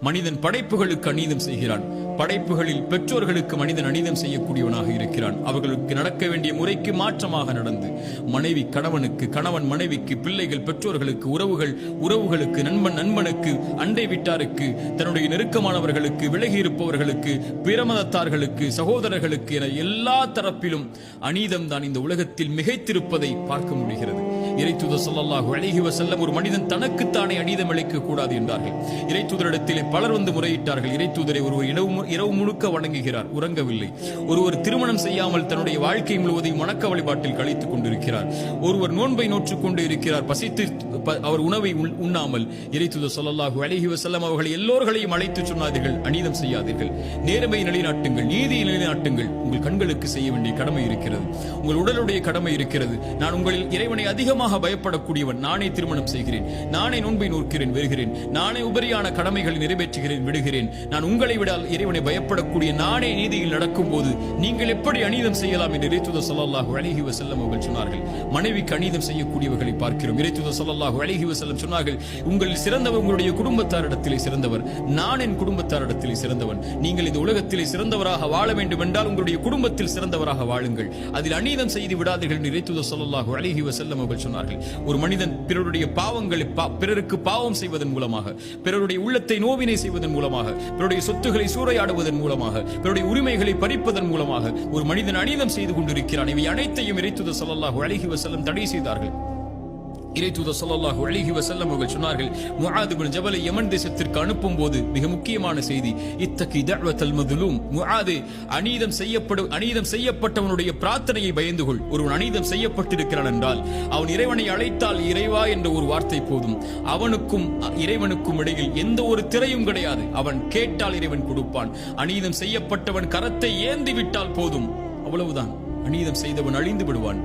மனிதன் படைப்புகளுக்கு அநீதம் செய்கிறான். படைப்புகளில் பெற்றோர்களுக்கு மனிதன் அநீதம் செய்யக்கூடியவனாக இருக்கிறான். அவர்களுக்கு நடக்க வேண்டிய முறைக்கு மாற்றமாக நடந்து மனைவி கணவனுக்கு, கணவன் மனைவிக்கு, பிள்ளைகள் பெற்றோர்களுக்கு, உறவுகளுக்கு, நண்பன் நண்பனுக்கு, அண்டை வீட்டாருக்கு, தன்னுடைய நெருக்கமானவர்களுக்கு, விலகி இருப்பவர்களுக்கு, பிரமதத்தார்களுக்கு, சகோதரர்களுக்கு என எல்லா தரப்பிலும் அநீதம் தான் இந்த உலகத்தில் மிகைத்திருப்பதை பார்க்க முடிகிறது. இறைத்தூதர் ஸல்லல்லாஹு அலைஹி வஸல்லம் ஒரு மனிதன் தனக்குத்தானே அநீதம் இழைக்க கூடாது என்றார்கள். இறைத்தூதரிடத்திலே பலர் வந்து முறையிட்டார்கள். இறைத்தூதரை ஒருவர் இரவு முழுக்க வணங்குகிறார், உறங்கவில்லை. ஒருவர் திருமணம் செய்யாமல் தன்னுடைய வாழ்க்கை முழுவதையும் வணக்க வழிபாட்டில் கழித்துக் கொண்டிருக்கிறார். ஒருவர் நோன்பை நோற்றுக் கொண்டு இருக்கிறார், பசித்து அவர் உணவை உண்ணாமல். இறைத்தூதர் ஸல்லல்லாஹு அலைஹி வஸல்லம் அவர்கள் எல்லோர்களையும் அழைத்து சொன்னார்கள், அநீதம் செய்யாதீர்கள், நேர்மை நிலைநாட்டுங்கள், நீதியை நிலைநாட்டுங்கள். உங்கள் கண்களுக்கு செய்ய வேண்டிய கடமை இருக்கிறது, உங்கள் உடலுடைய கடமை இருக்கிறது. நான் உங்களில் இறைவனை அதிகமாக பயப்படக்கூடியவன். நானே திருமணம் செய்கிறேன், நானே நோன்பை நோக்கிறேன், வருகிறேன், நானே உபரியான கடமைகளை நிறைவேற்றுகிறேன், விடுகிறேன். நான் உங்களை விட இறைவனை பயப்படக்கூடிய நானே நீதியில் நடக்கும் போது நீங்கள் எப்படி அநீதம் செய்யலாம் என்று இறைத்தூதர் ஸல்லல்லாஹு அலைஹி வஸல்லம் அவர்கள் சொன்னார்கள். மனைவிக்கு அநீதம் செய்யக்கூடியவர்களை பார்க்கிறோம். இறைத்தூதர் ஸல்லல்லாஹு அலைஹி வஸல்லம் சொன்னார்கள், உங்களில் சிறந்தவர் உங்களுடைய குடும்பத்தாரிடத்திலே சிறந்தவர், நான் என் குடும்பத்தாரிடத்திலே சிறந்தவன். நீங்கள் இந்த உலகத்திலே சிறந்தவராக வாழ வேண்டும் என்றால் உங்களுடைய குடும்பத்தில் சிறந்தவராக வாழுங்கள், அதில் அநீதம் செய்து விடாதீர்கள் என்று இறைத்தூதர் ஸல்லல்லாஹு அலைஹி வஸல்லம் அவர்கள் சொன்னார்கள். ஒரு மனிதன் பிறருடைய பாவங்களை, பிறருக்கு பாவம் செய்வதன் மூலமாக, பிறருடைய உள்ளத்தை நோவினை செய்வதன் மூலமாக, பிறருடைய சொத்துக்களை சூறையாடுவதன் மூலமாக, பிறருடைய உரிமைகளை பறிப்பதன் மூலமாக ஒரு மனிதன் அநீதம் செய்து கொண்டிருக்கிறான். இவை அனைத்தையும் இறைத்தூதர் ஸல்லல்லாஹு அலைஹி வஸல்லம் தடை செய்தார்கள். இறைத்தூதர் ஸல்லல்லாஹு அலைஹி வஸல்லம் அவர்கள் சொன்னார்கள், முஆத் இப்னு ஜபலை யமன் தேசத்திற்கு அனுப்பும் போது மிக முக்கியமான செய்தி, இத்தகி தஅவத்தல் மظلوم. முஆத், அநீதம் செய்யப்பட்டவனுடைய பிரார்த்தனையை பயந்து கொள். ஒருவன் அநீதம் செய்யப்பட்டிருக்கிறான் என்றால் அவன் இறைவனை அழைத்தால் இறைவா என்ற ஒரு வார்த்தை போதும். அவனுக்கும் இறைவனுக்கும் இடையில் எந்த ஒரு திரையும் கிடையாது. அவன் கேட்டால் இறைவன் கொடுப்பான். அநீதம் செய்யப்பட்டவன் கரத்தை ஏந்தி விட்டால் போதும், அவ்வளவுதான். அநீதம் செய்தவன் அழிந்து விடுவான்.